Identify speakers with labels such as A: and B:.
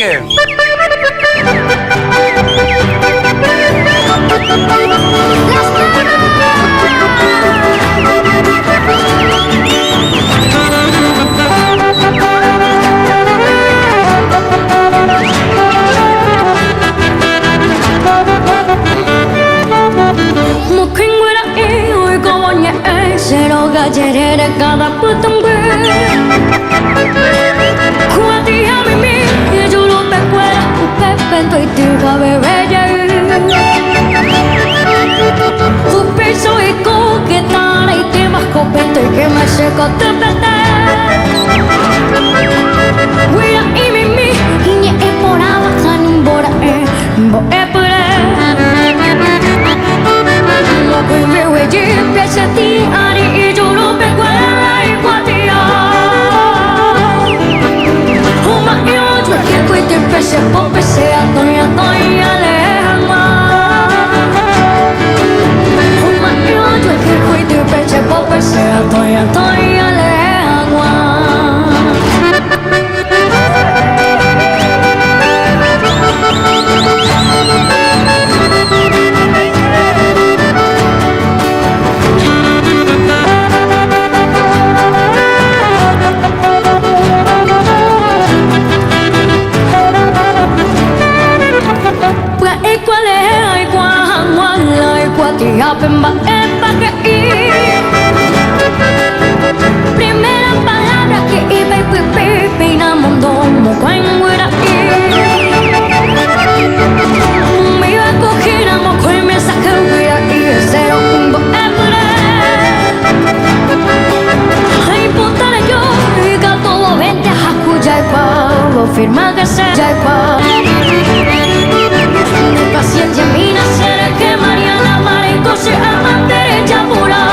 A: Oye.
B: Jerere cada putang gue Kuati hami mi Julu pe kuera Upepe toi tirga bebeja Upe soy ko que tara y te vas copete que me seco te pete Wira y mi Inye e pora bajan bora Bo e pure Lo que me weji Piace ti ari y julu pe kuera y kuatia Uma yo jwe que cuite pese po pese atoya toya le hangwa Uma yo jwe que cuite pese po pese atoya toya le hangwa Pemba Primera palabra que iba y pipi na mundo mo cuenguera Me iba a coger a mo cuen me saca huira y cero un bo Ay puta yo y gato lo vente a hakuya y pa lo firma que se ya y pa De paciencia mina será que Mariana se aman derecha pura